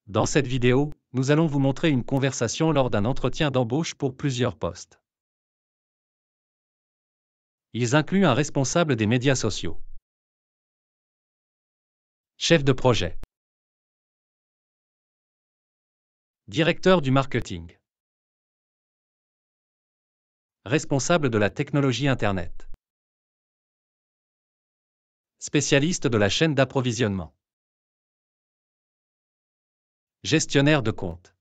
Dans cette vidéo, nous allons vous montrer une conversation lors d'un entretien d'embauche pour plusieurs postes. Ils incluent un responsable des médias sociaux, chef de projet, directeur du marketing, responsable de la technologie Internet, spécialiste de la chaîne d'approvisionnement, gestionnaire de compte,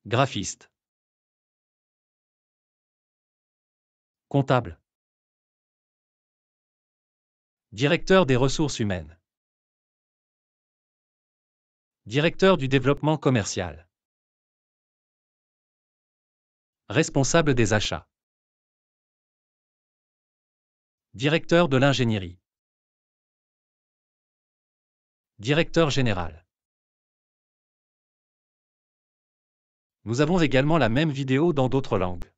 graphiste, comptable, directeur des ressources humaines, directeur du développement commercial, responsable des achats, directeur de l'ingénierie, directeur général. Nous avons également la même vidéo dans d'autres langues.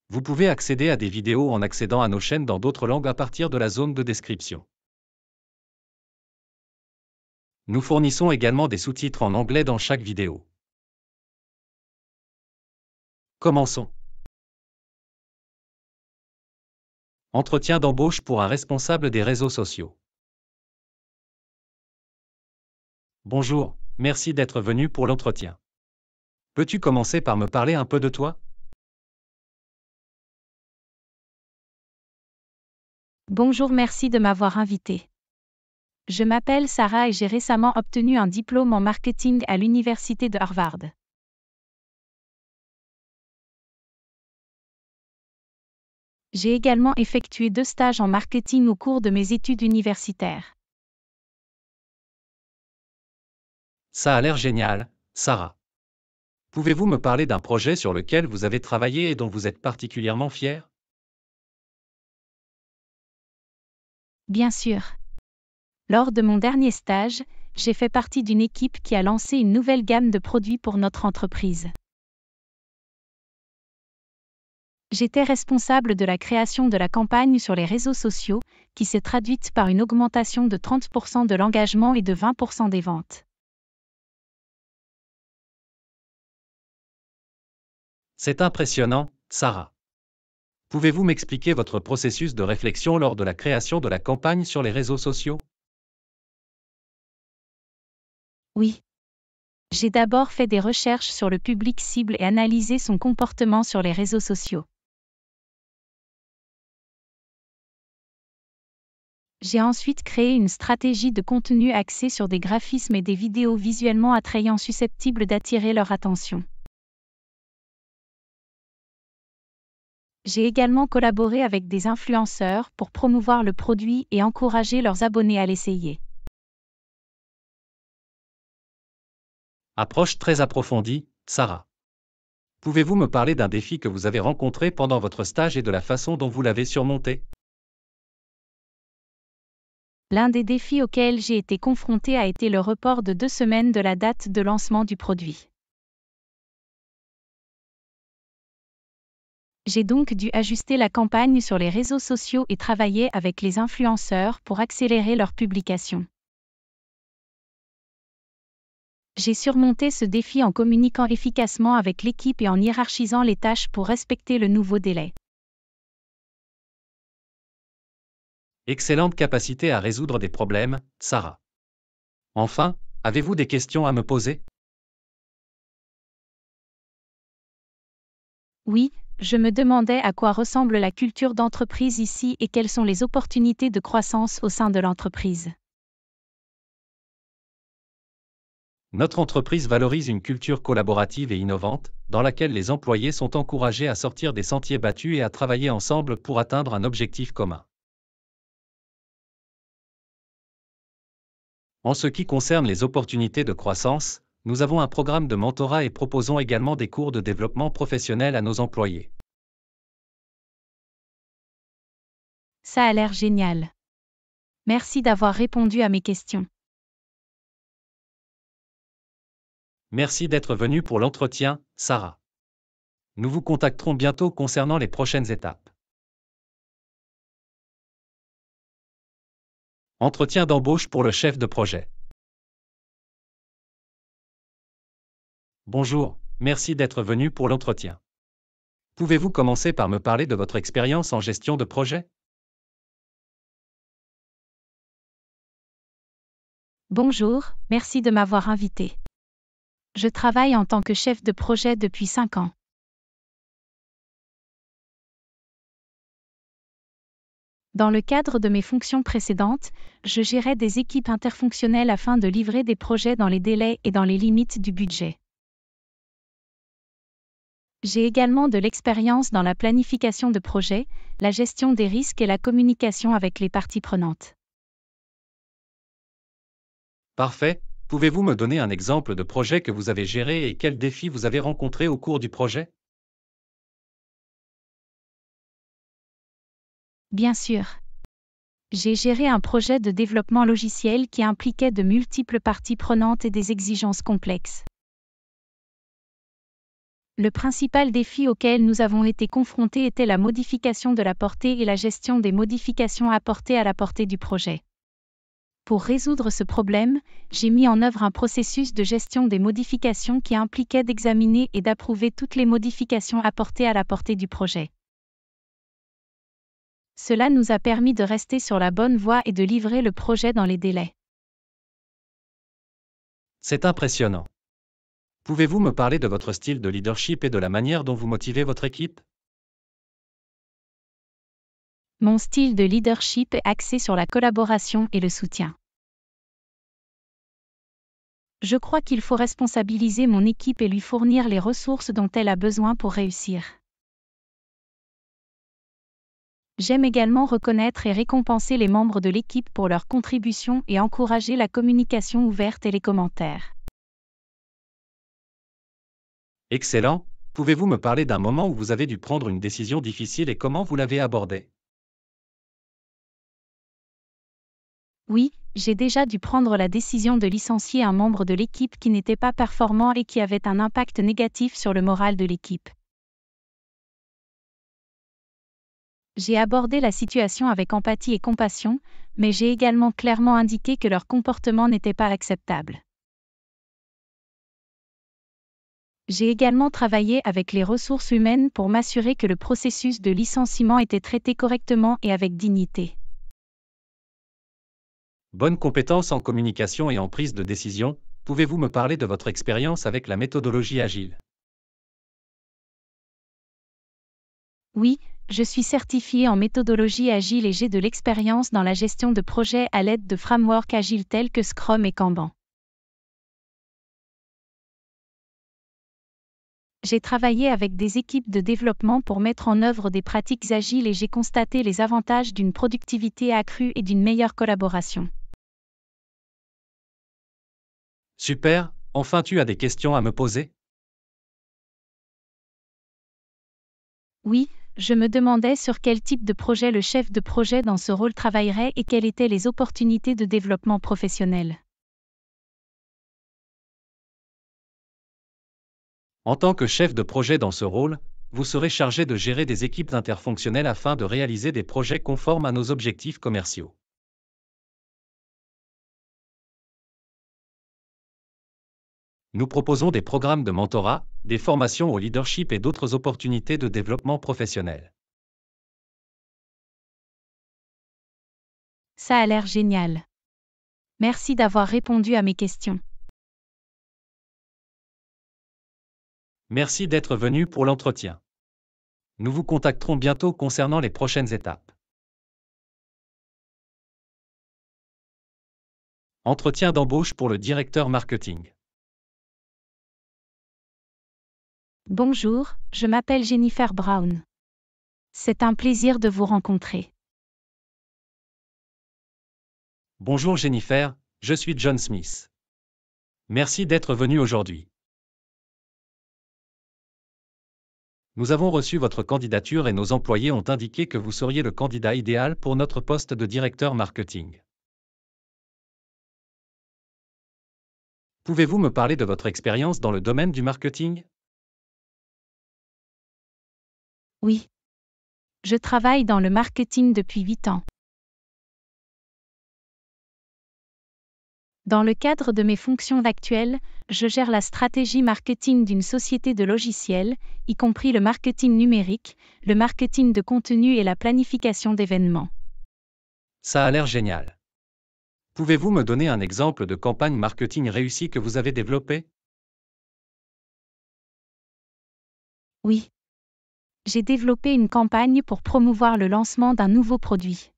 Vous pouvez accéder à des vidéos en accédant à nos chaînes dans d'autres langues à partir de la zone de description. Nous fournissons également des sous-titres en anglais dans chaque vidéo. Commençons. Entretien d'embauche pour un responsable des réseaux sociaux. Bonjour, merci d'être venu pour l'entretien. Peux-tu commencer par me parler un peu de toi? Bonjour, merci de m'avoir invité. Je m'appelle Sarah et j'ai récemment obtenu un diplôme en marketing à l'université de Harvard. J'ai également effectué 2 stages en marketing au cours de mes études universitaires. Ça a l'air génial, Sarah. Pouvez-vous me parler d'un projet sur lequel vous avez travaillé et dont vous êtes particulièrement fier? Bien sûr. Lors de mon dernier stage, j'ai fait partie d'une équipe qui a lancé une nouvelle gamme de produits pour notre entreprise. J'étais responsable de la création de la campagne sur les réseaux sociaux, qui s'est traduite par une augmentation de 30% de l'engagement et de 20% des ventes. C'est impressionnant, Sarah. Pouvez-vous m'expliquer votre processus de réflexion lors de la création de la campagne sur les réseaux sociaux? Oui. J'ai d'abord fait des recherches sur le public cible et analysé son comportement sur les réseaux sociaux. J'ai ensuite créé une stratégie de contenu axée sur des graphismes et des vidéos visuellement attrayants susceptibles d'attirer leur attention. J'ai également collaboré avec des influenceurs pour promouvoir le produit et encourager leurs abonnés à l'essayer. Approche très approfondie, Sarah. Pouvez-vous me parler d'un défi que vous avez rencontré pendant votre stage et de la façon dont vous l'avez surmonté? L'un des défis auxquels j'ai été confrontée a été le report de 2 semaines de la date de lancement du produit. J'ai donc dû ajuster la campagne sur les réseaux sociaux et travailler avec les influenceurs pour accélérer leur publication. J'ai surmonté ce défi en communiquant efficacement avec l'équipe et en hiérarchisant les tâches pour respecter le nouveau délai. Excellente capacité à résoudre des problèmes, Sarah. Enfin, avez-vous des questions à me poser? Oui, je me demandais à quoi ressemble la culture d'entreprise ici et quelles sont les opportunités de croissance au sein de l'entreprise. Notre entreprise valorise une culture collaborative et innovante, dans laquelle les employés sont encouragés à sortir des sentiers battus et à travailler ensemble pour atteindre un objectif commun. En ce qui concerne les opportunités de croissance, nous avons un programme de mentorat et proposons également des cours de développement professionnel à nos employés. Ça a l'air génial. Merci d'avoir répondu à mes questions. Merci d'être venu pour l'entretien, Sarah. Nous vous contacterons bientôt concernant les prochaines étapes. Entretien d'embauche pour le chef de projet. Bonjour, merci d'être venu pour l'entretien. Pouvez-vous commencer par me parler de votre expérience en gestion de projet? Bonjour, merci de m'avoir invité. Je travaille en tant que chef de projet depuis 5 ans. Dans le cadre de mes fonctions précédentes, je gérais des équipes interfonctionnelles afin de livrer des projets dans les délais et dans les limites du budget. J'ai également de l'expérience dans la planification de projets, la gestion des risques et la communication avec les parties prenantes. Parfait. Pouvez-vous me donner un exemple de projet que vous avez géré et quels défis vous avez rencontrés au cours du projet? Bien sûr. J'ai géré un projet de développement logiciel qui impliquait de multiples parties prenantes et des exigences complexes. Le principal défi auquel nous avons été confrontés était la modification de la portée et la gestion des modifications apportées à la portée du projet. Pour résoudre ce problème, j'ai mis en œuvre un processus de gestion des modifications qui impliquait d'examiner et d'approuver toutes les modifications apportées à la portée du projet. Cela nous a permis de rester sur la bonne voie et de livrer le projet dans les délais. C'est impressionnant. Pouvez-vous me parler de votre style de leadership et de la manière dont vous motivez votre équipe? Mon style de leadership est axé sur la collaboration et le soutien. Je crois qu'il faut responsabiliser mon équipe et lui fournir les ressources dont elle a besoin pour réussir. J'aime également reconnaître et récompenser les membres de l'équipe pour leurs contributions et encourager la communication ouverte et les commentaires. Excellent. Pouvez-vous me parler d'un moment où vous avez dû prendre une décision difficile et comment vous l'avez abordée? Oui, j'ai déjà dû prendre la décision de licencier un membre de l'équipe qui n'était pas performant et qui avait un impact négatif sur le moral de l'équipe. J'ai abordé la situation avec empathie et compassion, mais j'ai également clairement indiqué que leur comportement n'était pas acceptable. J'ai également travaillé avec les ressources humaines pour m'assurer que le processus de licenciement était traité correctement et avec dignité. Bonne compétence en communication et en prise de décision, pouvez-vous me parler de votre expérience avec la méthodologie agile? Oui, je suis certifiée en méthodologie agile et j'ai de l'expérience dans la gestion de projets à l'aide de frameworks agiles tels que Scrum et Kanban. J'ai travaillé avec des équipes de développement pour mettre en œuvre des pratiques agiles et j'ai constaté les avantages d'une productivité accrue et d'une meilleure collaboration. Super, enfin tu as des questions à me poser? Oui, je me demandais sur quel type de projet le chef de projet dans ce rôle travaillerait et quelles étaient les opportunités de développement professionnel. En tant que chef de projet dans ce rôle, vous serez chargé de gérer des équipes interfonctionnelles afin de réaliser des projets conformes à nos objectifs commerciaux. Nous proposons des programmes de mentorat, des formations au leadership et d'autres opportunités de développement professionnel. Ça a l'air génial. Merci d'avoir répondu à mes questions. Merci d'être venu pour l'entretien. Nous vous contacterons bientôt concernant les prochaines étapes. Entretien d'embauche pour le directeur marketing. Bonjour, je m'appelle Jennifer Brown. C'est un plaisir de vous rencontrer. Bonjour Jennifer, je suis John Smith. Merci d'être venu aujourd'hui. Nous avons reçu votre candidature et nos employés ont indiqué que vous seriez le candidat idéal pour notre poste de directeur marketing. Pouvez-vous me parler de votre expérience dans le domaine du marketing? Oui. Je travaille dans le marketing depuis 8 ans. Dans le cadre de mes fonctions actuelles, je gère la stratégie marketing d'une société de logiciels, y compris le marketing numérique, le marketing de contenu et la planification d'événements. Ça a l'air génial. Pouvez-vous me donner un exemple de campagne marketing réussie que vous avez développée? Oui. J'ai développé une campagne pour promouvoir le lancement d'un nouveau produit.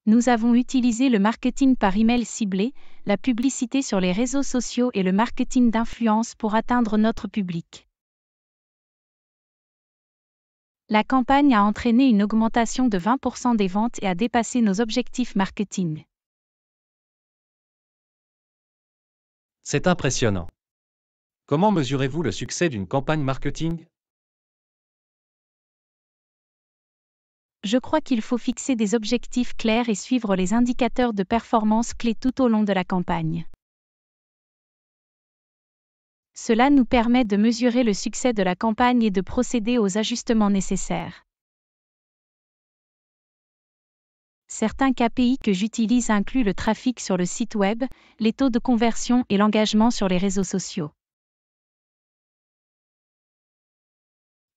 Nous avons utilisé le marketing par email ciblé, la publicité sur les réseaux sociaux et le marketing d'influence pour atteindre notre public. La campagne a entraîné une augmentation de 20% des ventes et a dépassé nos objectifs marketing. C'est impressionnant. Comment mesurez-vous le succès d'une campagne marketing? Je crois qu'il faut fixer des objectifs clairs et suivre les indicateurs de performance clés tout au long de la campagne. Cela nous permet de mesurer le succès de la campagne et de procéder aux ajustements nécessaires. Certains KPI que j'utilise incluent le trafic sur le site web, les taux de conversion et l'engagement sur les réseaux sociaux.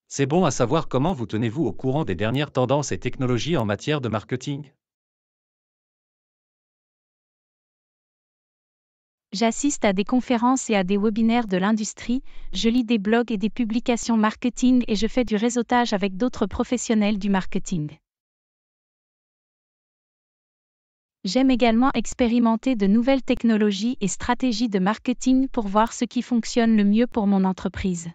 C'est bon à savoir. Comment vous tenez-vous au courant des dernières tendances et technologies en matière de marketing? J'assiste à des conférences et à des webinaires de l'industrie, je lis des blogs et des publications marketing et je fais du réseautage avec d'autres professionnels du marketing. J'aime également expérimenter de nouvelles technologies et stratégies de marketing pour voir ce qui fonctionne le mieux pour mon entreprise.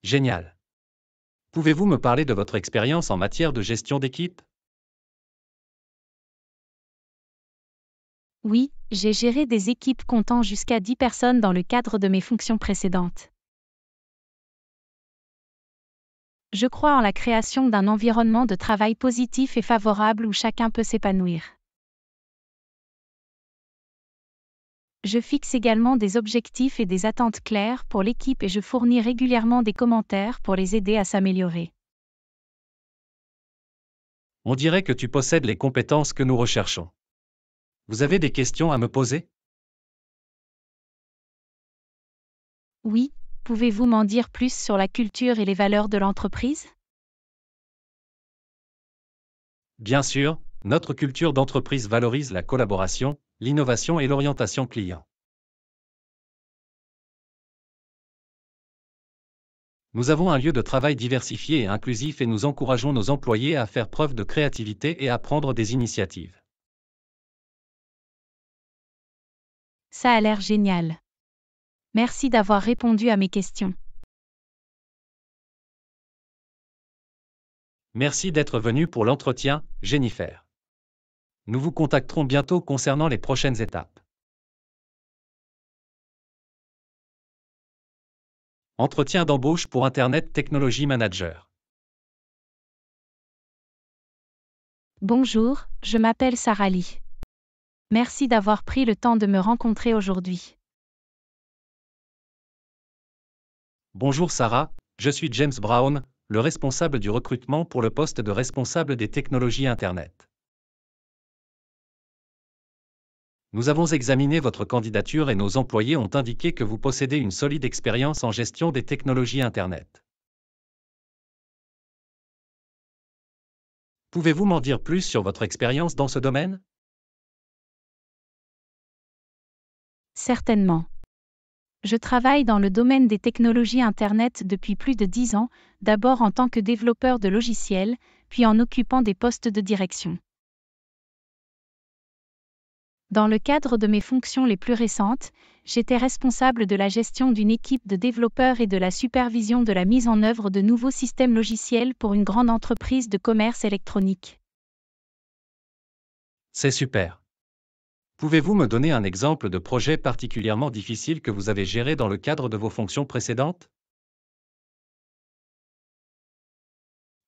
Génial. Pouvez-vous me parler de votre expérience en matière de gestion d'équipe? Oui, j'ai géré des équipes comptant jusqu'à 10 personnes dans le cadre de mes fonctions précédentes. Je crois en la création d'un environnement de travail positif et favorable où chacun peut s'épanouir. Je fixe également des objectifs et des attentes claires pour l'équipe et je fournis régulièrement des commentaires pour les aider à s'améliorer. On dirait que tu possèdes les compétences que nous recherchons. Vous avez des questions à me poser? Oui, pouvez-vous m'en dire plus sur la culture et les valeurs de l'entreprise? Bien sûr, notre culture d'entreprise valorise la collaboration, l'innovation et l'orientation client. Nous avons un lieu de travail diversifié et inclusif et nous encourageons nos employés à faire preuve de créativité et à prendre des initiatives. Ça a l'air génial. Merci d'avoir répondu à mes questions. Merci d'être venu pour l'entretien, Jennifer. Nous vous contacterons bientôt concernant les prochaines étapes. Entretien d'embauche pour Internet Technology Manager. Bonjour, je m'appelle Sarah Lee. Merci d'avoir pris le temps de me rencontrer aujourd'hui. Bonjour Sarah, je suis James Brown, le responsable du recrutement pour le poste de responsable des technologies Internet. Nous avons examiné votre candidature et nos employés ont indiqué que vous possédez une solide expérience en gestion des technologies Internet. Pouvez-vous m'en dire plus sur votre expérience dans ce domaine? Certainement. Je travaille dans le domaine des technologies Internet depuis plus de 10 ans, d'abord en tant que développeur de logiciels, puis en occupant des postes de direction. Dans le cadre de mes fonctions les plus récentes, j'étais responsable de la gestion d'une équipe de développeurs et de la supervision de la mise en œuvre de nouveaux systèmes logiciels pour une grande entreprise de commerce électronique. C'est super. Pouvez-vous me donner un exemple de projet particulièrement difficile que vous avez géré dans le cadre de vos fonctions précédentes?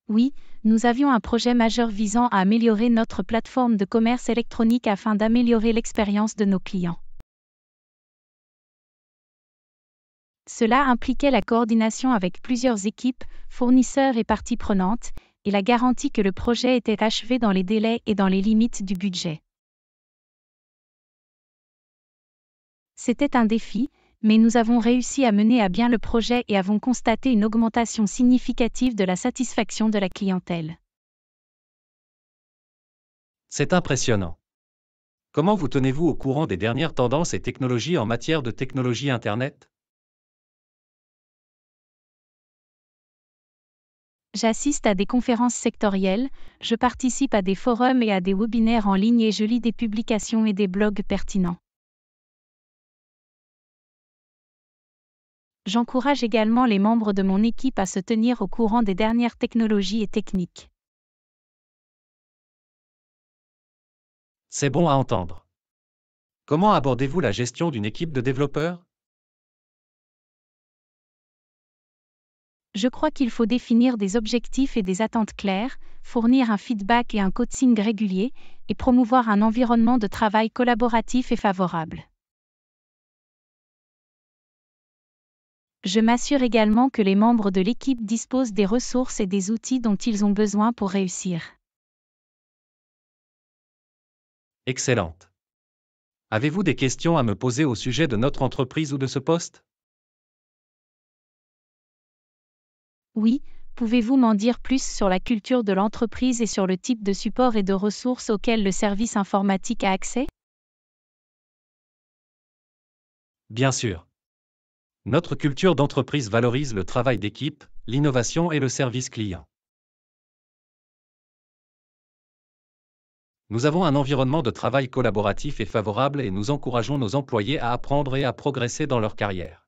Oui, nous avions un projet majeur visant à améliorer notre plateforme de commerce électronique afin d'améliorer l'expérience de nos clients. Cela impliquait la coordination avec plusieurs équipes, fournisseurs et parties prenantes, et la garantie que le projet était achevé dans les délais et dans les limites du budget. C'était un défi, mais nous avons réussi à mener à bien le projet et avons constaté une augmentation significative de la satisfaction de la clientèle. C'est impressionnant. Comment vous tenez-vous au courant des dernières tendances et technologies en matière de technologie Internet? J'assiste à des conférences sectorielles, je participe à des forums et à des webinaires en ligne et je lis des publications et des blogs pertinents. J'encourage également les membres de mon équipe à se tenir au courant des dernières technologies et techniques. C'est bon à entendre. Comment abordez-vous la gestion d'une équipe de développeurs? Je crois qu'il faut définir des objectifs et des attentes claires, fournir un feedback et un coaching régulier, et promouvoir un environnement de travail collaboratif et favorable. Je m'assure également que les membres de l'équipe disposent des ressources et des outils dont ils ont besoin pour réussir. Excellente. Avez-vous des questions à me poser au sujet de notre entreprise ou de ce poste? Oui, pouvez-vous m'en dire plus sur la culture de l'entreprise et sur le type de support et de ressources auxquels le service informatique a accès? Bien sûr. Notre culture d'entreprise valorise le travail d'équipe, l'innovation et le service client. Nous avons un environnement de travail collaboratif et favorable et nous encourageons nos employés à apprendre et à progresser dans leur carrière.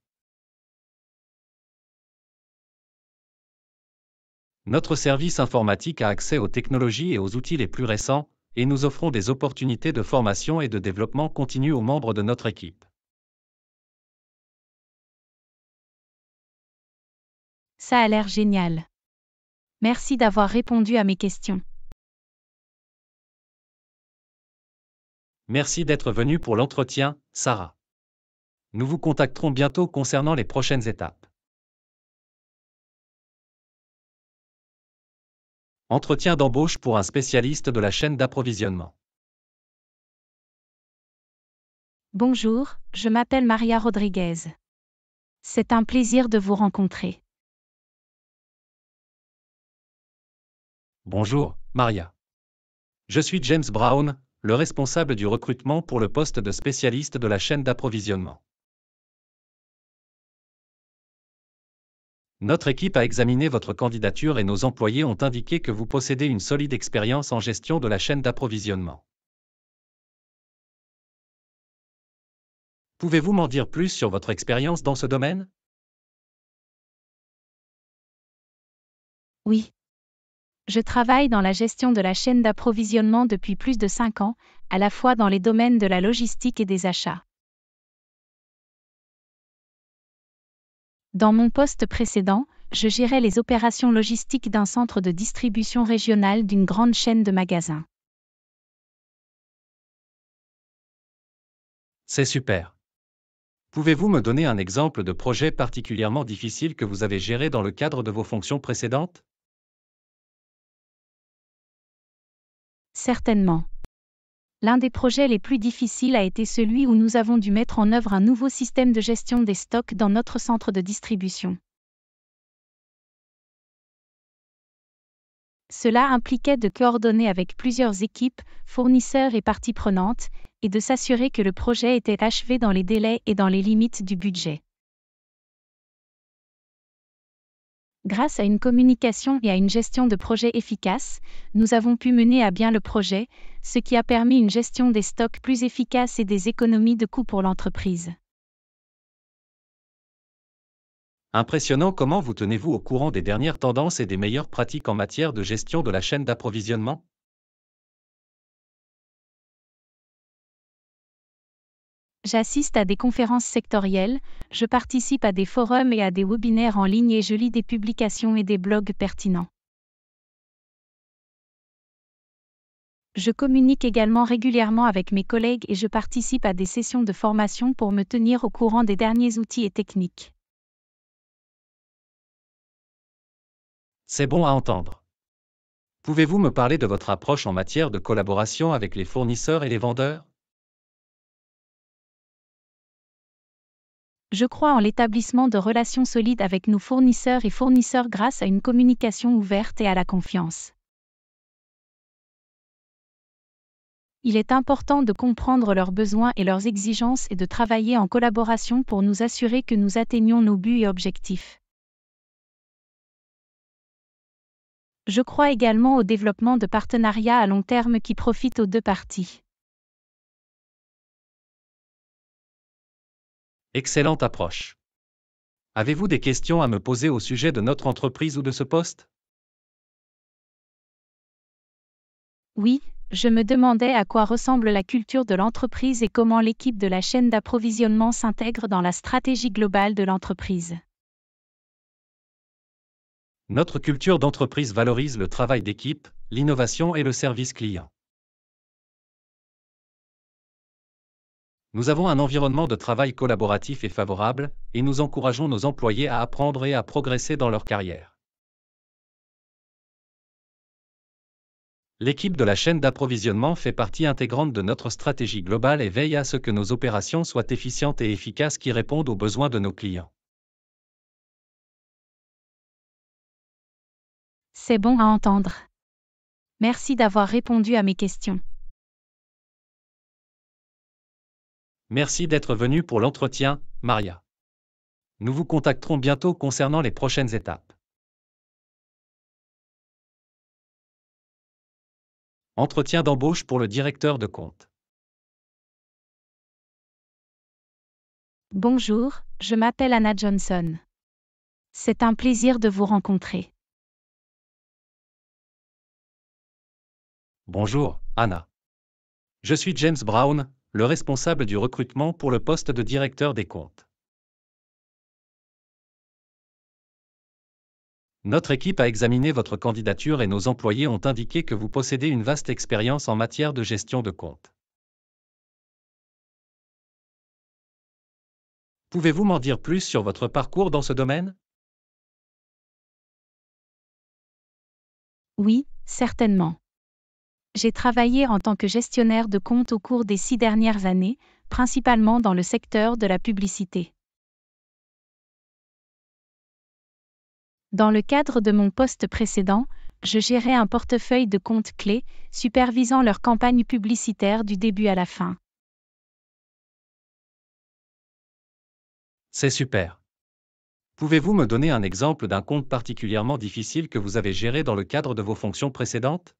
Notre service informatique a accès aux technologies et aux outils les plus récents, et nous offrons des opportunités de formation et de développement continu aux membres de notre équipe. Ça a l'air génial. Merci d'avoir répondu à mes questions. Merci d'être venu pour l'entretien, Sarah. Nous vous contacterons bientôt concernant les prochaines étapes. Entretien d'embauche pour un spécialiste de la chaîne d'approvisionnement. Bonjour, je m'appelle Maria Rodriguez. C'est un plaisir de vous rencontrer. Bonjour, Maria. Je suis James Brown, le responsable du recrutement pour le poste de spécialiste de la chaîne d'approvisionnement. Notre équipe a examiné votre candidature et nos employés ont indiqué que vous possédez une solide expérience en gestion de la chaîne d'approvisionnement. Pouvez-vous m'en dire plus sur votre expérience dans ce domaine? Oui. Je travaille dans la gestion de la chaîne d'approvisionnement depuis plus de 5 ans, à la fois dans les domaines de la logistique et des achats. Dans mon poste précédent, je gérais les opérations logistiques d'un centre de distribution régional d'une grande chaîne de magasins. C'est super. Pouvez-vous me donner un exemple de projet particulièrement difficile que vous avez géré dans le cadre de vos fonctions précédentes? Certainement. L'un des projets les plus difficiles a été celui où nous avons dû mettre en œuvre un nouveau système de gestion des stocks dans notre centre de distribution. Cela impliquait de coordonner avec plusieurs équipes, fournisseurs et parties prenantes, et de s'assurer que le projet était achevé dans les délais et dans les limites du budget. Grâce à une communication et à une gestion de projet efficace, nous avons pu mener à bien le projet, ce qui a permis une gestion des stocks plus efficace et des économies de coûts pour l'entreprise. Impressionnant. Comment vous tenez-vous au courant des dernières tendances et des meilleures pratiques en matière de gestion de la chaîne d'approvisionnement? J'assiste à des conférences sectorielles, je participe à des forums et à des webinaires en ligne et je lis des publications et des blogs pertinents. Je communique également régulièrement avec mes collègues et je participe à des sessions de formation pour me tenir au courant des derniers outils et techniques. C'est bon à entendre. Pouvez-vous me parler de votre approche en matière de collaboration avec les fournisseurs et les vendeurs? Je crois en l'établissement de relations solides avec nos fournisseurs et fournisseurs grâce à une communication ouverte et à la confiance. Il est important de comprendre leurs besoins et leurs exigences et de travailler en collaboration pour nous assurer que nous atteignons nos buts et objectifs. Je crois également au développement de partenariats à long terme qui profitent aux deux parties. Excellente approche. Avez-vous des questions à me poser au sujet de notre entreprise ou de ce poste? Oui, je me demandais à quoi ressemble la culture de l'entreprise et comment l'équipe de la chaîne d'approvisionnement s'intègre dans la stratégie globale de l'entreprise. Notre culture d'entreprise valorise le travail d'équipe, l'innovation et le service client. Nous avons un environnement de travail collaboratif et favorable, et nous encourageons nos employés à apprendre et à progresser dans leur carrière. L'équipe de la chaîne d'approvisionnement fait partie intégrante de notre stratégie globale et veille à ce que nos opérations soient efficientes et efficaces qui répondent aux besoins de nos clients. C'est bon à entendre. Merci d'avoir répondu à mes questions. Merci d'être venu pour l'entretien, Maria. Nous vous contacterons bientôt concernant les prochaines étapes. Entretien d'embauche pour le directeur de compte. Bonjour, je m'appelle Anna Johnson. C'est un plaisir de vous rencontrer. Bonjour, Anna. Je suis James Brown, le responsable du recrutement pour le poste de directeur des comptes. Notre équipe a examiné votre candidature et nos employés ont indiqué que vous possédez une vaste expérience en matière de gestion de comptes. Pouvez-vous m'en dire plus sur votre parcours dans ce domaine? Oui, certainement. J'ai travaillé en tant que gestionnaire de compte au cours des 6 dernières années, principalement dans le secteur de la publicité. Dans le cadre de mon poste précédent, je gérais un portefeuille de comptes clés, supervisant leur campagne publicitaire du début à la fin. C'est super. Pouvez-vous me donner un exemple d'un compte particulièrement difficile que vous avez géré dans le cadre de vos fonctions précédentes?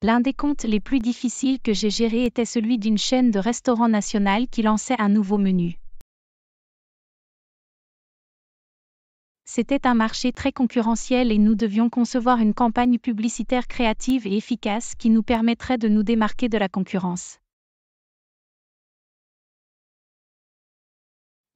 L'un des comptes les plus difficiles que j'ai géré était celui d'une chaîne de restaurants nationale qui lançait un nouveau menu. C'était un marché très concurrentiel et nous devions concevoir une campagne publicitaire créative et efficace qui nous permettrait de nous démarquer de la concurrence.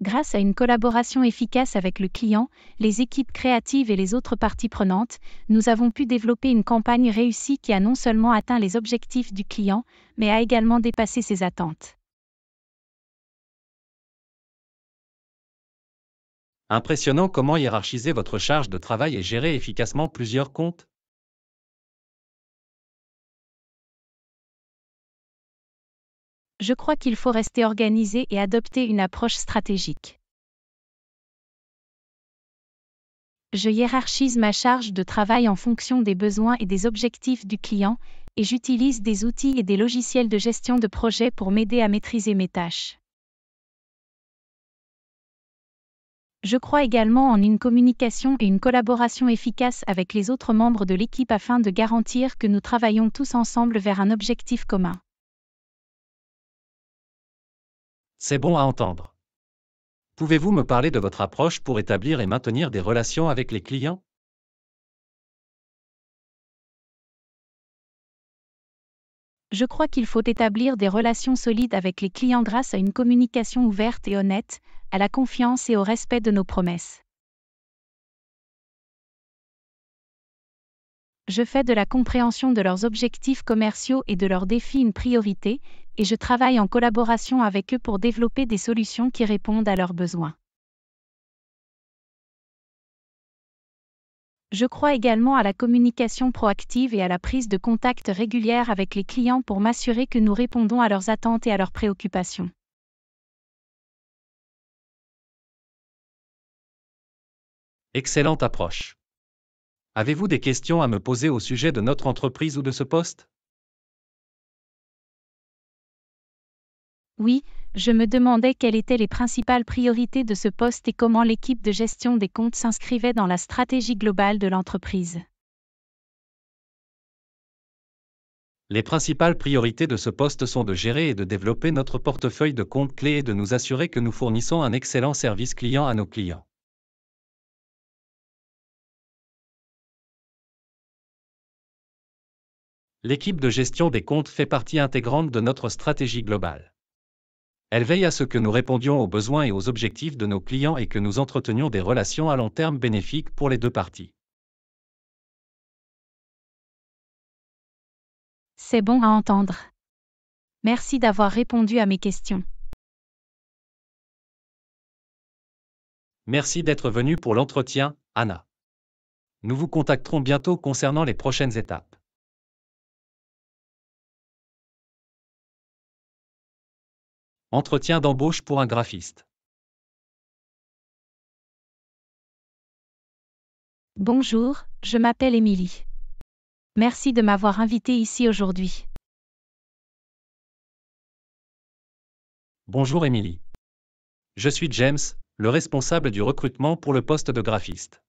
Grâce à une collaboration efficace avec le client, les équipes créatives et les autres parties prenantes, nous avons pu développer une campagne réussie qui a non seulement atteint les objectifs du client, mais a également dépassé ses attentes. Impressionnant comment hiérarchiser votre charge de travail et gérer efficacement plusieurs comptes. Je crois qu'il faut rester organisé et adopter une approche stratégique. Je hiérarchise ma charge de travail en fonction des besoins et des objectifs du client, et j'utilise des outils et des logiciels de gestion de projet pour m'aider à maîtriser mes tâches. Je crois également en une communication et une collaboration efficace avec les autres membres de l'équipe afin de garantir que nous travaillons tous ensemble vers un objectif commun. C'est bon à entendre. Pouvez-vous me parler de votre approche pour établir et maintenir des relations avec les clients? Je crois qu'il faut établir des relations solides avec les clients grâce à une communication ouverte et honnête, à la confiance et au respect de nos promesses. Je fais de la compréhension de leurs objectifs commerciaux et de leurs défis une priorité, et je travaille en collaboration avec eux pour développer des solutions qui répondent à leurs besoins. Je crois également à la communication proactive et à la prise de contact régulière avec les clients pour m'assurer que nous répondons à leurs attentes et à leurs préoccupations. Excellente approche. Avez-vous des questions à me poser au sujet de notre entreprise ou de ce poste? Oui, je me demandais quelles étaient les principales priorités de ce poste et comment l'équipe de gestion des comptes s'inscrivait dans la stratégie globale de l'entreprise. Les principales priorités de ce poste sont de gérer et de développer notre portefeuille de comptes clés et de nous assurer que nous fournissons un excellent service client à nos clients. L'équipe de gestion des comptes fait partie intégrante de notre stratégie globale. Elle veille à ce que nous répondions aux besoins et aux objectifs de nos clients et que nous entretenions des relations à long terme bénéfiques pour les deux parties. C'est bon à entendre. Merci d'avoir répondu à mes questions. Merci d'être venu pour l'entretien, Anna. Nous vous contacterons bientôt concernant les prochaines étapes. Entretien d'embauche pour un graphiste. Bonjour, je m'appelle Émilie. Merci de m'avoir invité ici aujourd'hui. Bonjour Émilie. Je suis James, le responsable du recrutement pour le poste de graphiste.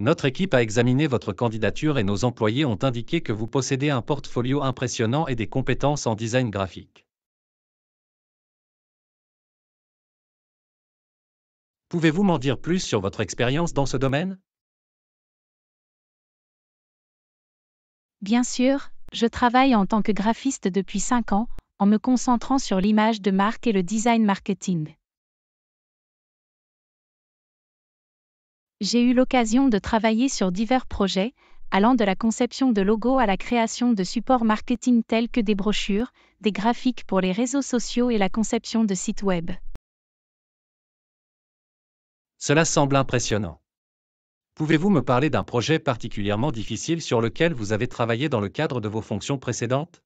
Notre équipe a examiné votre candidature et nos employés ont indiqué que vous possédez un portfolio impressionnant et des compétences en design graphique. Pouvez-vous m'en dire plus sur votre expérience dans ce domaine? Bien sûr, je travaille en tant que graphiste depuis 5 ans, en me concentrant sur l'image de marque et le design marketing. J'ai eu l'occasion de travailler sur divers projets, allant de la conception de logos à la création de supports marketing tels que des brochures, des graphiques pour les réseaux sociaux et la conception de sites web. Cela semble impressionnant. Pouvez-vous me parler d'un projet particulièrement difficile sur lequel vous avez travaillé dans le cadre de vos fonctions précédentes?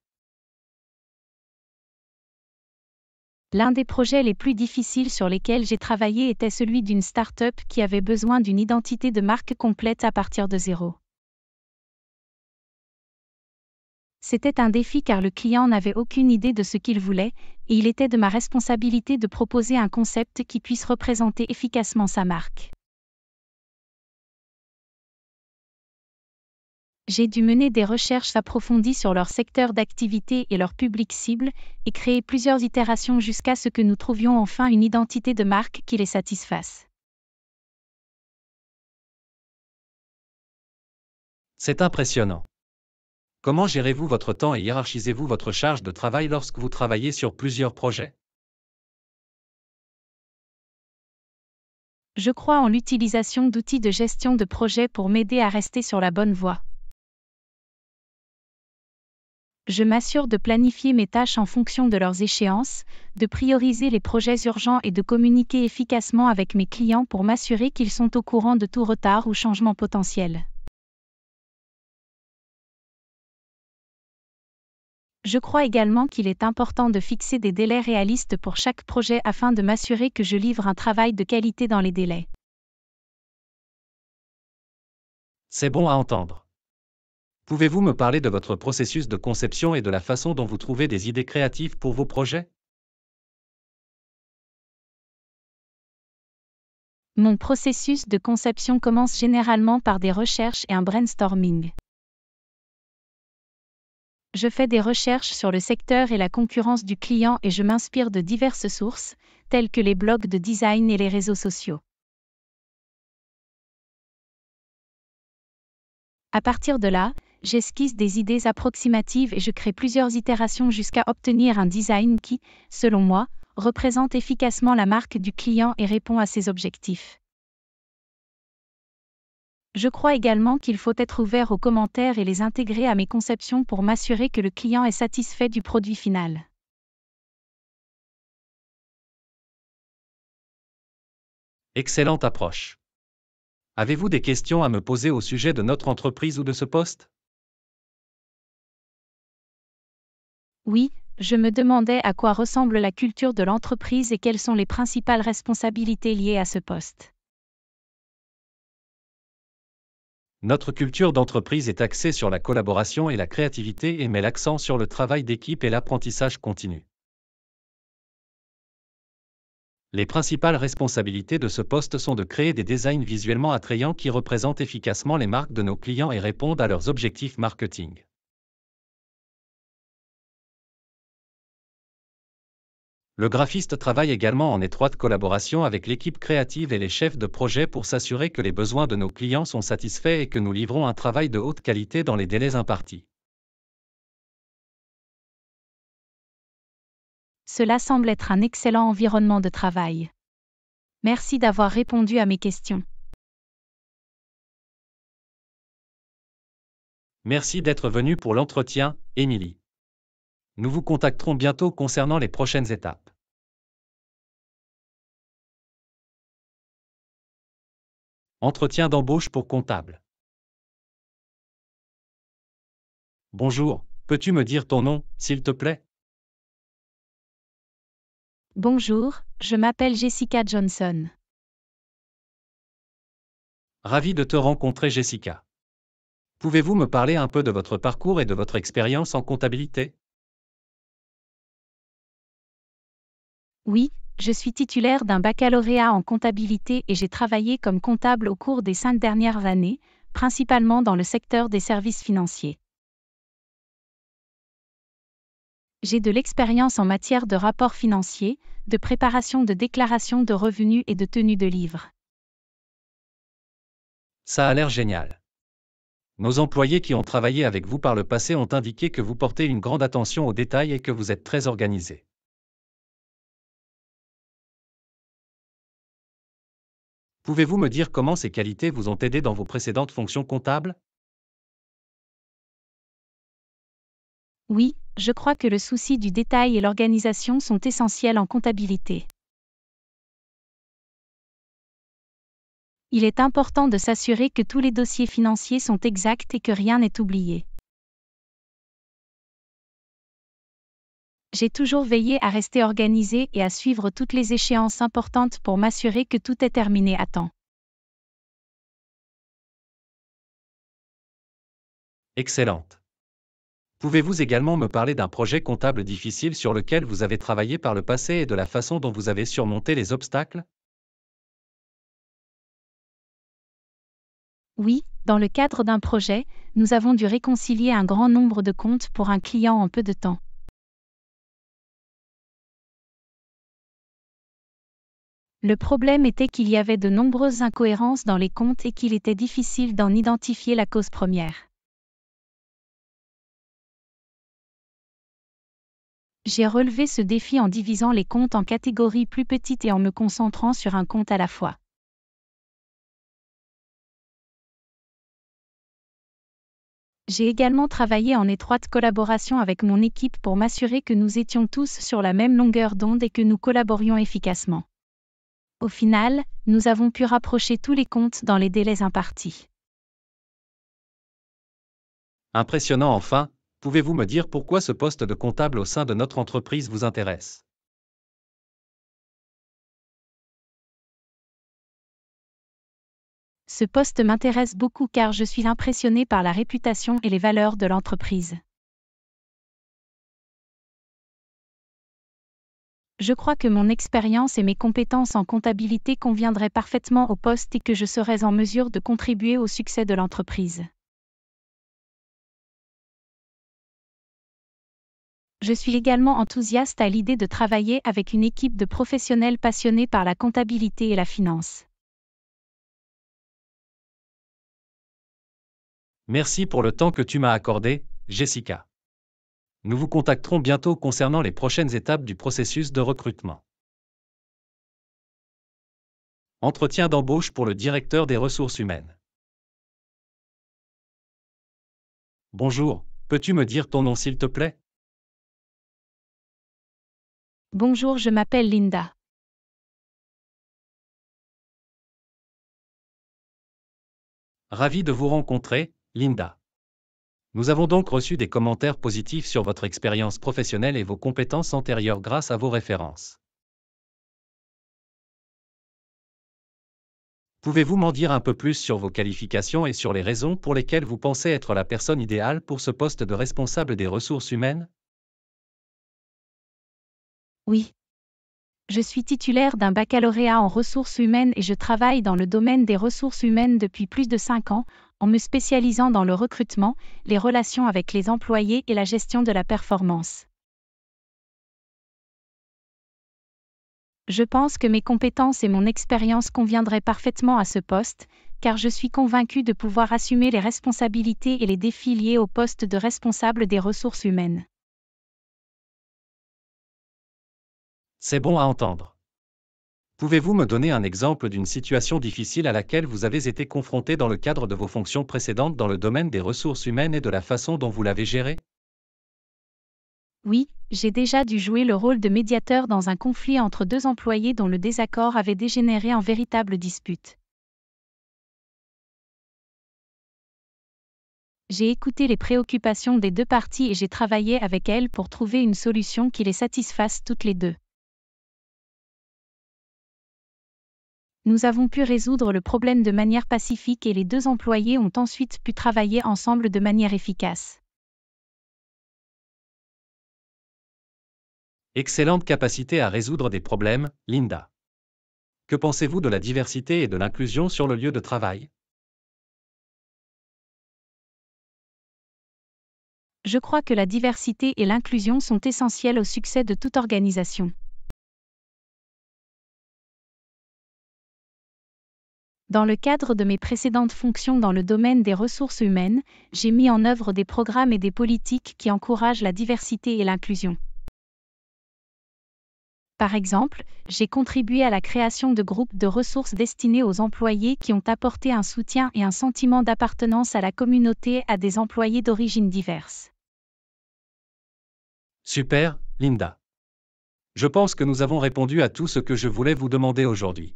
L'un des projets les plus difficiles sur lesquels j'ai travaillé était celui d'une start-up qui avait besoin d'une identité de marque complète à partir de zéro. C'était un défi car le client n'avait aucune idée de ce qu'il voulait, et il était de ma responsabilité de proposer un concept qui puisse représenter efficacement sa marque. J'ai dû mener des recherches approfondies sur leur secteur d'activité et leur public cible, et créer plusieurs itérations jusqu'à ce que nous trouvions enfin une identité de marque qui les satisfasse. C'est impressionnant. Comment gérez-vous votre temps et hiérarchisez-vous votre charge de travail lorsque vous travaillez sur plusieurs projets? Je crois en l'utilisation d'outils de gestion de projet pour m'aider à rester sur la bonne voie. Je m'assure de planifier mes tâches en fonction de leurs échéances, de prioriser les projets urgents et de communiquer efficacement avec mes clients pour m'assurer qu'ils sont au courant de tout retard ou changement potentiel. Je crois également qu'il est important de fixer des délais réalistes pour chaque projet afin de m'assurer que je livre un travail de qualité dans les délais. C'est bon à entendre. Pouvez-vous me parler de votre processus de conception et de la façon dont vous trouvez des idées créatives pour vos projets? Mon processus de conception commence généralement par des recherches et un brainstorming. Je fais des recherches sur le secteur et la concurrence du client et je m'inspire de diverses sources, telles que les blogs de design et les réseaux sociaux. À partir de là, j'esquisse des idées approximatives et je crée plusieurs itérations jusqu'à obtenir un design qui, selon moi, représente efficacement la marque du client et répond à ses objectifs. Je crois également qu'il faut être ouvert aux commentaires et les intégrer à mes conceptions pour m'assurer que le client est satisfait du produit final. Excellente approche. Avez-vous des questions à me poser au sujet de notre entreprise ou de ce poste? Oui, je me demandais à quoi ressemble la culture de l'entreprise et quelles sont les principales responsabilités liées à ce poste. Notre culture d'entreprise est axée sur la collaboration et la créativité et met l'accent sur le travail d'équipe et l'apprentissage continu. Les principales responsabilités de ce poste sont de créer des designs visuellement attrayants qui représentent efficacement les marques de nos clients et répondent à leurs objectifs marketing. Le graphiste travaille également en étroite collaboration avec l'équipe créative et les chefs de projet pour s'assurer que les besoins de nos clients sont satisfaits et que nous livrons un travail de haute qualité dans les délais impartis. Cela semble être un excellent environnement de travail. Merci d'avoir répondu à mes questions. Merci d'être venu pour l'entretien, Émilie. Nous vous contacterons bientôt concernant les prochaines étapes. Entretien d'embauche pour comptable. Bonjour, peux-tu me dire ton nom, s'il te plaît? Bonjour, je m'appelle Jessica Johnson. Ravi de te rencontrer, Jessica. Pouvez-vous me parler un peu de votre parcours et de votre expérience en comptabilité? Oui, je suis titulaire d'un baccalauréat en comptabilité et j'ai travaillé comme comptable au cours des 5 dernières années, principalement dans le secteur des services financiers. J'ai de l'expérience en matière de rapports financiers, de préparation de déclarations de revenus et de tenue de livres. Ça a l'air génial. Nos employés qui ont travaillé avec vous par le passé ont indiqué que vous portez une grande attention aux détails et que vous êtes très organisé. Pouvez-vous me dire comment ces qualités vous ont aidé dans vos précédentes fonctions comptables? Oui, je crois que le souci du détail et l'organisation sont essentiels en comptabilité. Il est important de s'assurer que tous les dossiers financiers sont exacts et que rien n'est oublié. J'ai toujours veillé à rester organisé et à suivre toutes les échéances importantes pour m'assurer que tout est terminé à temps. Excellente. Pouvez-vous également me parler d'un projet comptable difficile sur lequel vous avez travaillé par le passé et de la façon dont vous avez surmonté les obstacles? Oui, dans le cadre d'un projet, nous avons dû réconcilier un grand nombre de comptes pour un client en peu de temps. Le problème était qu'il y avait de nombreuses incohérences dans les comptes et qu'il était difficile d'en identifier la cause première. J'ai relevé ce défi en divisant les comptes en catégories plus petites et en me concentrant sur un compte à la fois. J'ai également travaillé en étroite collaboration avec mon équipe pour m'assurer que nous étions tous sur la même longueur d'onde et que nous collaborions efficacement. Au final, nous avons pu rapprocher tous les comptes dans les délais impartis. Impressionnant enfin, pouvez-vous me dire pourquoi ce poste de comptable au sein de notre entreprise vous intéresse? Ce poste m'intéresse beaucoup car je suis impressionné par la réputation et les valeurs de l'entreprise. Je crois que mon expérience et mes compétences en comptabilité conviendraient parfaitement au poste et que je serais en mesure de contribuer au succès de l'entreprise. Je suis également enthousiaste à l'idée de travailler avec une équipe de professionnels passionnés par la comptabilité et la finance. Merci pour le temps que tu m'as accordé, Jessica. Nous vous contacterons bientôt concernant les prochaines étapes du processus de recrutement. Entretien d'embauche pour le directeur des ressources humaines. Bonjour, peux-tu me dire ton nom s'il te plaît? Bonjour, je m'appelle Linda. Ravi de vous rencontrer, Linda. Nous avons donc reçu des commentaires positifs sur votre expérience professionnelle et vos compétences antérieures grâce à vos références. Pouvez-vous m'en dire un peu plus sur vos qualifications et sur les raisons pour lesquelles vous pensez être la personne idéale pour ce poste de responsable des ressources humaines? Oui. Je suis titulaire d'un baccalauréat en ressources humaines et je travaille dans le domaine des ressources humaines depuis plus de 5 ans, en me spécialisant dans le recrutement, les relations avec les employés et la gestion de la performance. Je pense que mes compétences et mon expérience conviendraient parfaitement à ce poste, car je suis convaincue de pouvoir assumer les responsabilités et les défis liés au poste de responsable des ressources humaines. C'est bon à entendre. Pouvez-vous me donner un exemple d'une situation difficile à laquelle vous avez été confronté dans le cadre de vos fonctions précédentes dans le domaine des ressources humaines et de la façon dont vous l'avez gérée? Oui, j'ai déjà dû jouer le rôle de médiateur dans un conflit entre deux employés dont le désaccord avait dégénéré en véritable dispute. J'ai écouté les préoccupations des deux parties et j'ai travaillé avec elles pour trouver une solution qui les satisfasse toutes les deux. Nous avons pu résoudre le problème de manière pacifique et les deux employés ont ensuite pu travailler ensemble de manière efficace. Excellente capacité à résoudre des problèmes, Linda. Que pensez-vous de la diversité et de l'inclusion sur le lieu de travail? Je crois que la diversité et l'inclusion sont essentielles au succès de toute organisation. Dans le cadre de mes précédentes fonctions dans le domaine des ressources humaines, j'ai mis en œuvre des programmes et des politiques qui encouragent la diversité et l'inclusion. Par exemple, j'ai contribué à la création de groupes de ressources destinés aux employés qui ont apporté un soutien et un sentiment d'appartenance à la communauté à des employés d'origines diverses. Super, Linda. Je pense que nous avons répondu à tout ce que je voulais vous demander aujourd'hui.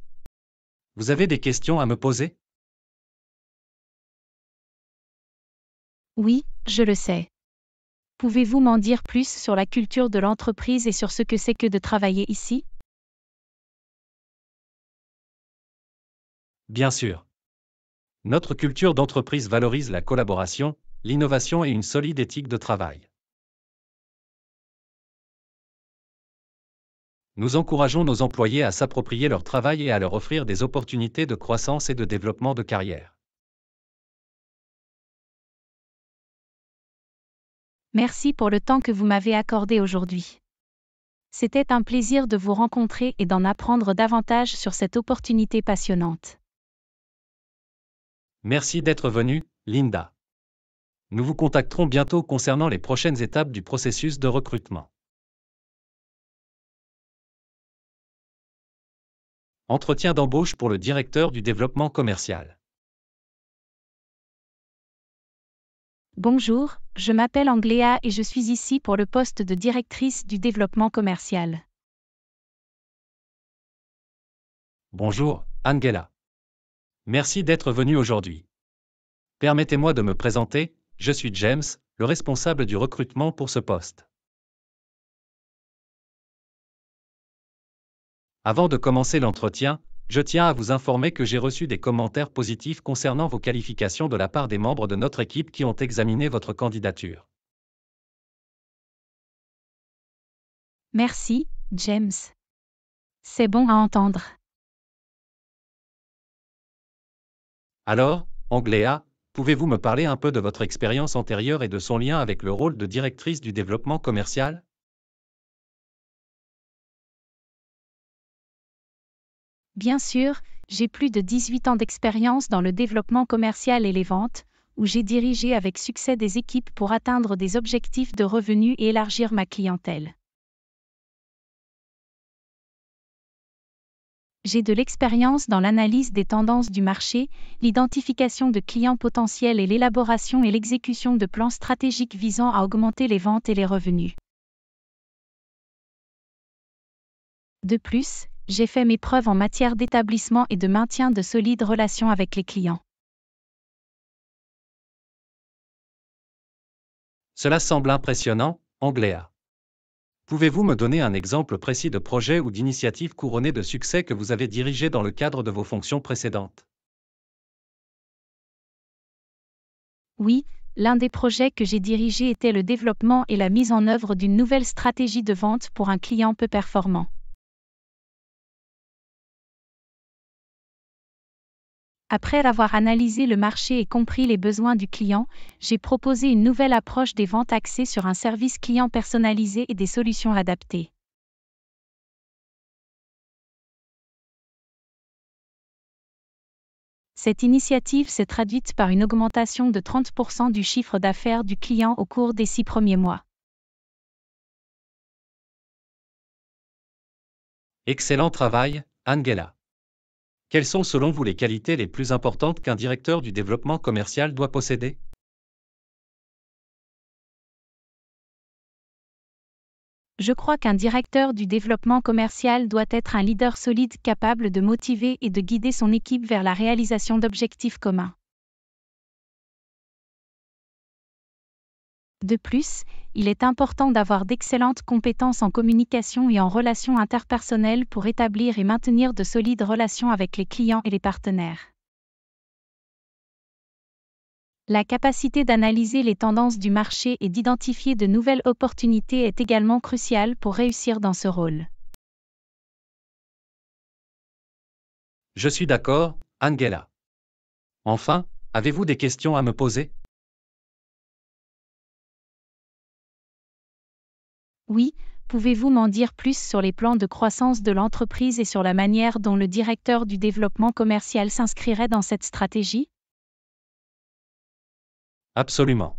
Vous avez des questions à me poser? Oui, je le sais. Pouvez-vous m'en dire plus sur la culture de l'entreprise et sur ce que c'est que de travailler ici? Bien sûr. Notre culture d'entreprise valorise la collaboration, l'innovation et une solide éthique de travail. Nous encourageons nos employés à s'approprier leur travail et à leur offrir des opportunités de croissance et de développement de carrière. Merci pour le temps que vous m'avez accordé aujourd'hui. C'était un plaisir de vous rencontrer et d'en apprendre davantage sur cette opportunité passionnante. Merci d'être venu, Linda. Nous vous contacterons bientôt concernant les prochaines étapes du processus de recrutement. Entretien d'embauche pour le directeur du développement commercial. Bonjour, je m'appelle Angléa et je suis ici pour le poste de directrice du développement commercial. Bonjour, Angela. Merci d'être venu aujourd'hui. Permettez-moi de me présenter, je suis James, le responsable du recrutement pour ce poste. Avant de commencer l'entretien, je tiens à vous informer que j'ai reçu des commentaires positifs concernant vos qualifications de la part des membres de notre équipe qui ont examiné votre candidature. Merci, James. C'est bon à entendre. Alors, Angléa, pouvez-vous me parler un peu de votre expérience antérieure et de son lien avec le rôle de directrice du développement commercial? Bien sûr, j'ai plus de 18 ans d'expérience dans le développement commercial et les ventes, où j'ai dirigé avec succès des équipes pour atteindre des objectifs de revenus et élargir ma clientèle. J'ai de l'expérience dans l'analyse des tendances du marché, l'identification de clients potentiels et l'élaboration et l'exécution de plans stratégiques visant à augmenter les ventes et les revenus. De plus, j'ai fait mes preuves en matière d'établissement et de maintien de solides relations avec les clients. Cela semble impressionnant, Angléa. Pouvez-vous me donner un exemple précis de projet ou d'initiative couronnée de succès que vous avez dirigé dans le cadre de vos fonctions précédentes? Oui, l'un des projets que j'ai dirigé était le développement et la mise en œuvre d'une nouvelle stratégie de vente pour un client peu performant. Après avoir analysé le marché et compris les besoins du client, j'ai proposé une nouvelle approche des ventes axée sur un service client personnalisé et des solutions adaptées. Cette initiative s'est traduite par une augmentation de 30% du chiffre d'affaires du client au cours des 6 premiers mois. Excellent travail, Angela. Quelles sont selon vous les qualités les plus importantes qu'un directeur du développement commercial doit posséder? Je crois qu'un directeur du développement commercial doit être un leader solide capable de motiver et de guider son équipe vers la réalisation d'objectifs communs. De plus, il est important d'avoir d'excellentes compétences en communication et en relations interpersonnelles pour établir et maintenir de solides relations avec les clients et les partenaires. La capacité d'analyser les tendances du marché et d'identifier de nouvelles opportunités est également cruciale pour réussir dans ce rôle. Je suis d'accord, Angela. Enfin, avez-vous des questions à me poser? Oui, pouvez-vous m'en dire plus sur les plans de croissance de l'entreprise et sur la manière dont le directeur du développement commercial s'inscrirait dans cette stratégie? Absolument.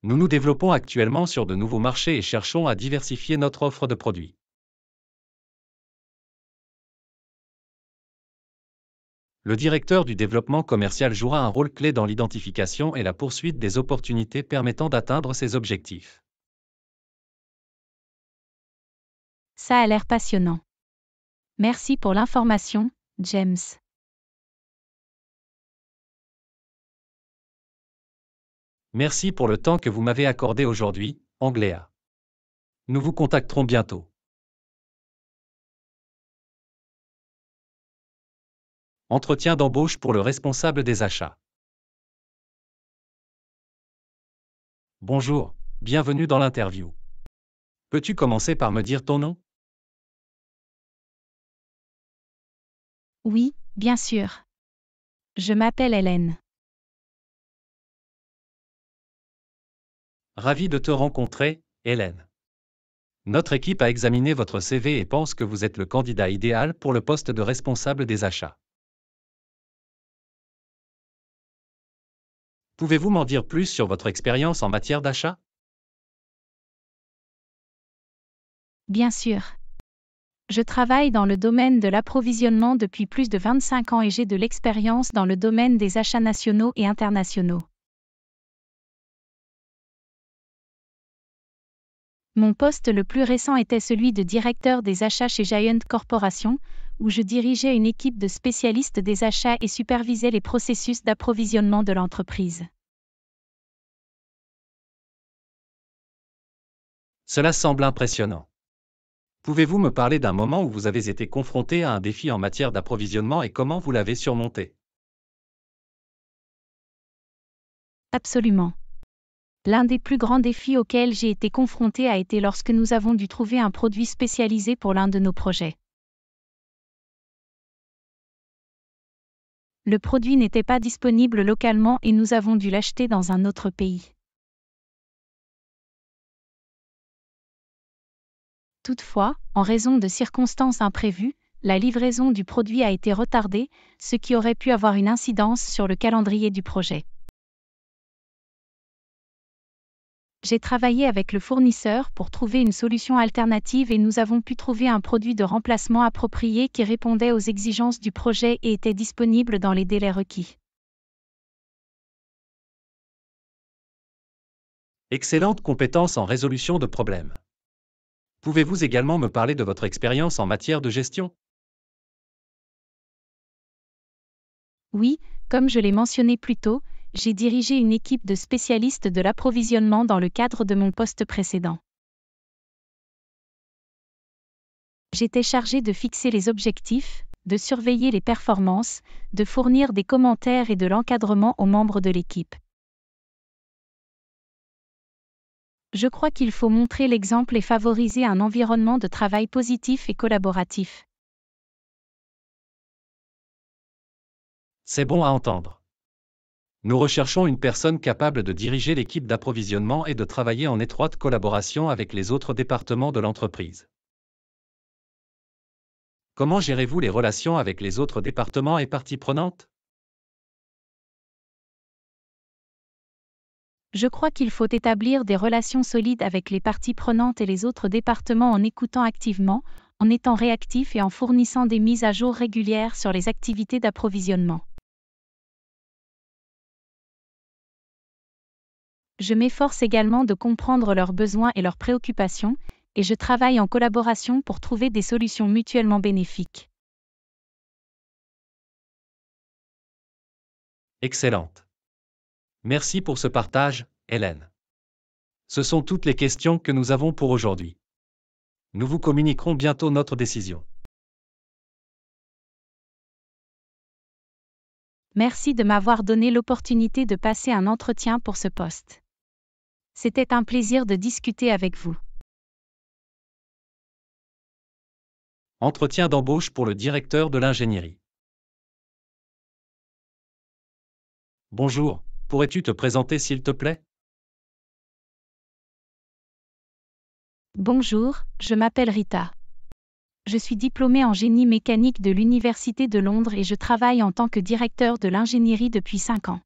Nous nous développons actuellement sur de nouveaux marchés et cherchons à diversifier notre offre de produits. Le directeur du développement commercial jouera un rôle clé dans l'identification et la poursuite des opportunités permettant d'atteindre ces objectifs. Ça a l'air passionnant. Merci pour l'information, James. Merci pour le temps que vous m'avez accordé aujourd'hui, Angléa. Nous vous contacterons bientôt. Entretien d'embauche pour le responsable des achats. Bonjour, bienvenue dans l'interview. Peux-tu commencer par me dire ton nom? Oui, bien sûr. Je m'appelle Hélène. Ravi de te rencontrer, Hélène. Notre équipe a examiné votre CV et pense que vous êtes le candidat idéal pour le poste de responsable des achats. Pouvez-vous m'en dire plus sur votre expérience en matière d'achat? Bien sûr. Je travaille dans le domaine de l'approvisionnement depuis plus de 25 ans et j'ai de l'expérience dans le domaine des achats nationaux et internationaux. Mon poste le plus récent était celui de directeur des achats chez Giant Corporation, où je dirigeais une équipe de spécialistes des achats et supervisais les processus d'approvisionnement de l'entreprise. Cela semble impressionnant. Pouvez-vous me parler d'un moment où vous avez été confronté à un défi en matière d'approvisionnement et comment vous l'avez surmonté? Absolument. L'un des plus grands défis auxquels j'ai été confronté a été lorsque nous avons dû trouver un produit spécialisé pour l'un de nos projets. Le produit n'était pas disponible localement et nous avons dû l'acheter dans un autre pays. Toutefois, en raison de circonstances imprévues, la livraison du produit a été retardée, ce qui aurait pu avoir une incidence sur le calendrier du projet. J'ai travaillé avec le fournisseur pour trouver une solution alternative et nous avons pu trouver un produit de remplacement approprié qui répondait aux exigences du projet et était disponible dans les délais requis. Excellente compétence en résolution de problèmes. Pouvez-vous également me parler de votre expérience en matière de gestion? Oui, comme je l'ai mentionné plus tôt, j'ai dirigé une équipe de spécialistes de l'approvisionnement dans le cadre de mon poste précédent. J'étais chargé de fixer les objectifs, de surveiller les performances, de fournir des commentaires et de l'encadrement aux membres de l'équipe. Je crois qu'il faut montrer l'exemple et favoriser un environnement de travail positif et collaboratif. C'est bon à entendre. Nous recherchons une personne capable de diriger l'équipe d'approvisionnement et de travailler en étroite collaboration avec les autres départements de l'entreprise. Comment gérez-vous les relations avec les autres départements et parties prenantes? Je crois qu'il faut établir des relations solides avec les parties prenantes et les autres départements en écoutant activement, en étant réactif et en fournissant des mises à jour régulières sur les activités d'approvisionnement. Je m'efforce également de comprendre leurs besoins et leurs préoccupations, et je travaille en collaboration pour trouver des solutions mutuellement bénéfiques. Excellente. Merci pour ce partage, Hélène. Ce sont toutes les questions que nous avons pour aujourd'hui. Nous vous communiquerons bientôt notre décision. Merci de m'avoir donné l'opportunité de passer un entretien pour ce poste. C'était un plaisir de discuter avec vous. Entretien d'embauche pour le directeur de l'ingénierie. Bonjour, pourrais-tu te présenter s'il te plaît? Bonjour, je m'appelle Rita. Je suis diplômée en génie mécanique de l'Université de Londres et je travaille en tant que directeur de l'ingénierie depuis 5 ans.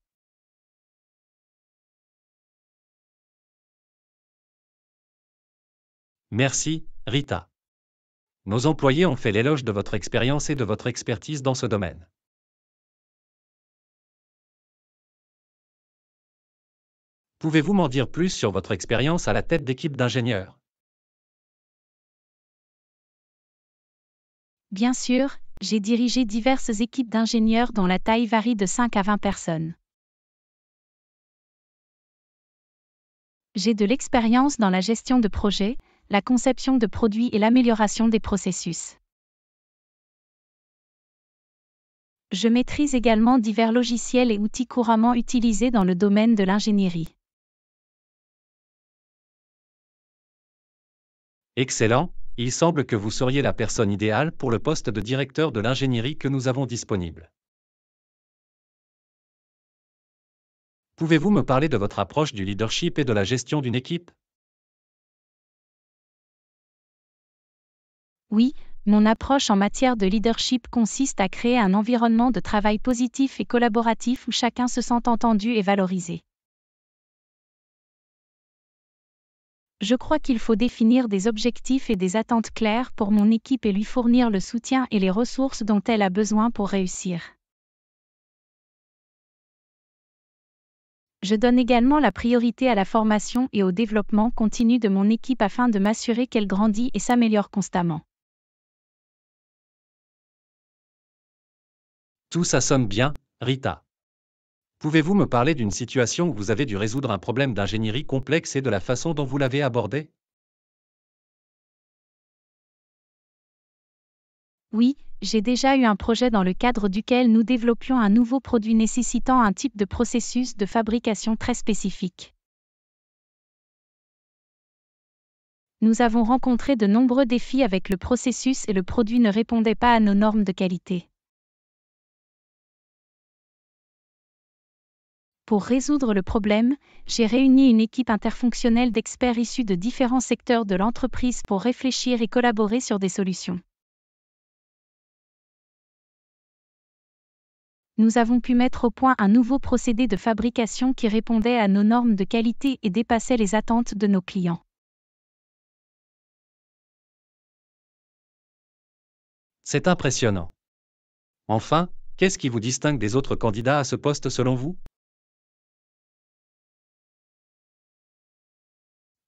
Merci, Rita. Nos employés ont fait l'éloge de votre expérience et de votre expertise dans ce domaine. Pouvez-vous m'en dire plus sur votre expérience à la tête d'équipe d'ingénieurs? Bien sûr, j'ai dirigé diverses équipes d'ingénieurs dont la taille varie de 5 à 20 personnes. J'ai de l'expérience dans la gestion de projets, la conception de produits et l'amélioration des processus. Je maîtrise également divers logiciels et outils couramment utilisés dans le domaine de l'ingénierie. Excellent, il semble que vous seriez la personne idéale pour le poste de directeur de l'ingénierie que nous avons disponible. Pouvez-vous me parler de votre approche du leadership et de la gestion d'une équipe? Oui, mon approche en matière de leadership consiste à créer un environnement de travail positif et collaboratif où chacun se sent entendu et valorisé. Je crois qu'il faut définir des objectifs et des attentes claires pour mon équipe et lui fournir le soutien et les ressources dont elle a besoin pour réussir. Je donne également la priorité à la formation et au développement continu de mon équipe afin de m'assurer qu'elle grandit et s'améliore constamment. Tout ça sonne bien, Rita. Pouvez-vous me parler d'une situation où vous avez dû résoudre un problème d'ingénierie complexe et de la façon dont vous l'avez abordé? Oui, j'ai déjà eu un projet dans le cadre duquel nous développions un nouveau produit nécessitant un type de processus de fabrication très spécifique. Nous avons rencontré de nombreux défis avec le processus et le produit ne répondait pas à nos normes de qualité. Pour résoudre le problème, j'ai réuni une équipe interfonctionnelle d'experts issus de différents secteurs de l'entreprise pour réfléchir et collaborer sur des solutions. Nous avons pu mettre au point un nouveau procédé de fabrication qui répondait à nos normes de qualité et dépassait les attentes de nos clients. C'est impressionnant. Enfin, qu'est-ce qui vous distingue des autres candidats à ce poste selon vous?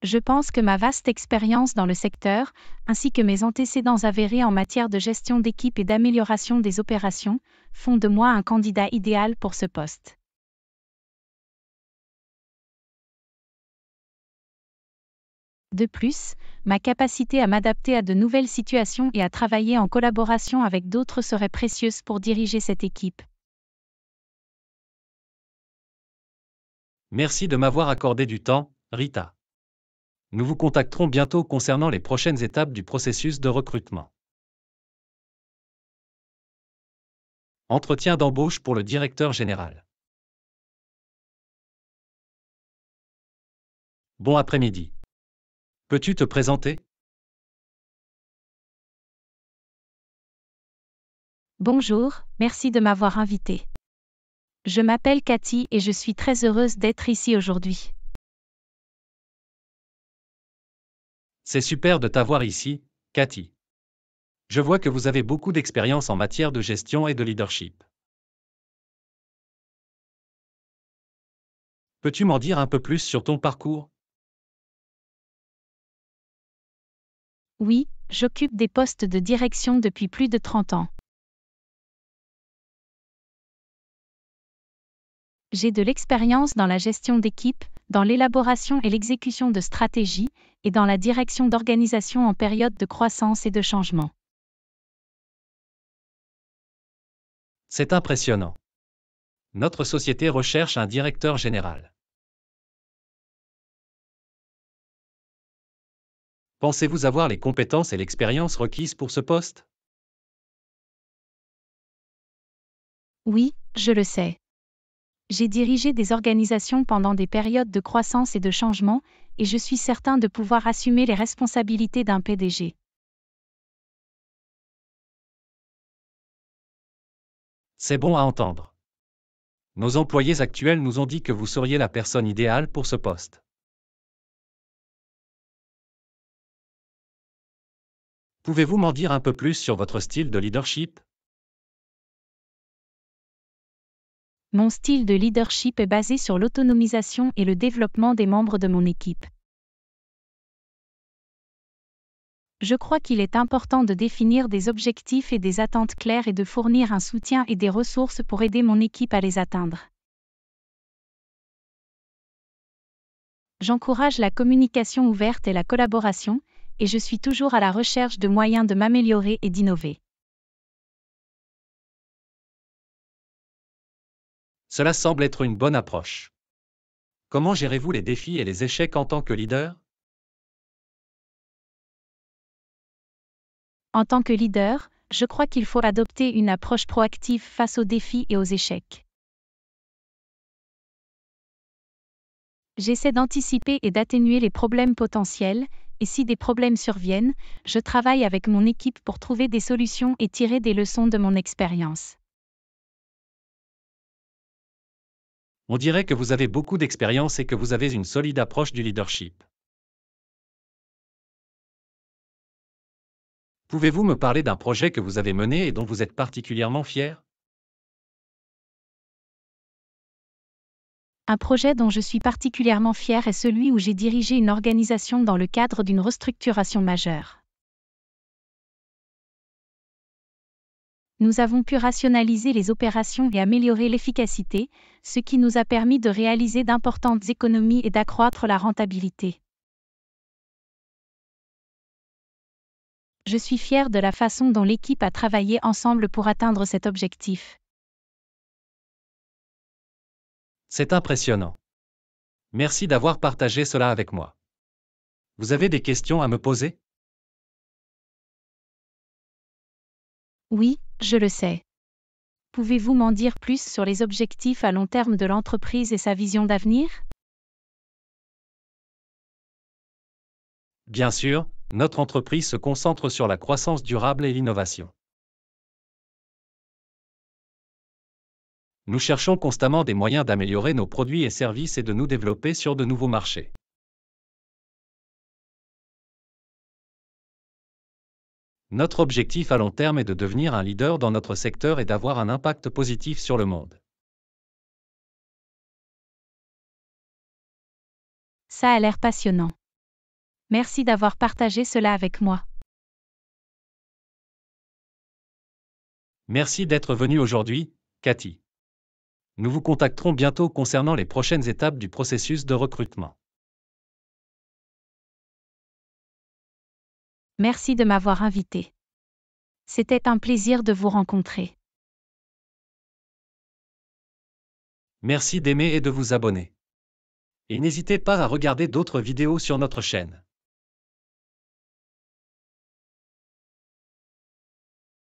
Je pense que ma vaste expérience dans le secteur, ainsi que mes antécédents avérés en matière de gestion d'équipe et d'amélioration des opérations, font de moi un candidat idéal pour ce poste. De plus, ma capacité à m'adapter à de nouvelles situations et à travailler en collaboration avec d'autres serait précieuse pour diriger cette équipe. Merci de m'avoir accordé du temps, Rita. Nous vous contacterons bientôt concernant les prochaines étapes du processus de recrutement. Entretien d'embauche pour le directeur général. Bon après-midi. Peux-tu te présenter? Bonjour, merci de m'avoir invité. Je m'appelle Cathy et je suis très heureuse d'être ici aujourd'hui. C'est super de t'avoir ici, Cathy. Je vois que vous avez beaucoup d'expérience en matière de gestion et de leadership. Peux-tu m'en dire un peu plus sur ton parcours? Oui, j'occupe des postes de direction depuis plus de 30 ans. J'ai de l'expérience dans la gestion d'équipe, dans l'élaboration et l'exécution de stratégies, et dans la direction d'organisations en période de croissance et de changement. C'est impressionnant. Notre société recherche un directeur général. Pensez-vous avoir les compétences et l'expérience requises pour ce poste? Oui, je le sais. J'ai dirigé des organisations pendant des périodes de croissance et de changement, et je suis certain de pouvoir assumer les responsabilités d'un PDG. C'est bon à entendre. Nos employés actuels nous ont dit que vous seriez la personne idéale pour ce poste. Pouvez-vous m'en dire un peu plus sur votre style de leadership? Mon style de leadership est basé sur l'autonomisation et le développement des membres de mon équipe. Je crois qu'il est important de définir des objectifs et des attentes claires et de fournir un soutien et des ressources pour aider mon équipe à les atteindre. J'encourage la communication ouverte et la collaboration, et je suis toujours à la recherche de moyens de m'améliorer et d'innover. Cela semble être une bonne approche. Comment gérez-vous les défis et les échecs en tant que leader? En tant que leader, je crois qu'il faut adopter une approche proactive face aux défis et aux échecs. J'essaie d'anticiper et d'atténuer les problèmes potentiels, et si des problèmes surviennent, je travaille avec mon équipe pour trouver des solutions et tirer des leçons de mon expérience. On dirait que vous avez beaucoup d'expérience et que vous avez une solide approche du leadership. Pouvez-vous me parler d'un projet que vous avez mené et dont vous êtes particulièrement fier? Un projet dont je suis particulièrement fier est celui où j'ai dirigé une organisation dans le cadre d'une restructuration majeure. Nous avons pu rationaliser les opérations et améliorer l'efficacité, ce qui nous a permis de réaliser d'importantes économies et d'accroître la rentabilité. Je suis fier de la façon dont l'équipe a travaillé ensemble pour atteindre cet objectif. C'est impressionnant. Merci d'avoir partagé cela avec moi. Vous avez des questions à me poser? Oui, je le sais. Pouvez-vous m'en dire plus sur les objectifs à long terme de l'entreprise et sa vision d'avenir? Bien sûr, notre entreprise se concentre sur la croissance durable et l'innovation. Nous cherchons constamment des moyens d'améliorer nos produits et services et de nous développer sur de nouveaux marchés. Notre objectif à long terme est de devenir un leader dans notre secteur et d'avoir un impact positif sur le monde. Ça a l'air passionnant. Merci d'avoir partagé cela avec moi. Merci d'être venu aujourd'hui, Cathy. Nous vous contacterons bientôt concernant les prochaines étapes du processus de recrutement. Merci de m'avoir invité. C'était un plaisir de vous rencontrer. Merci d'aimer et de vous abonner. Et n'hésitez pas à regarder d'autres vidéos sur notre chaîne.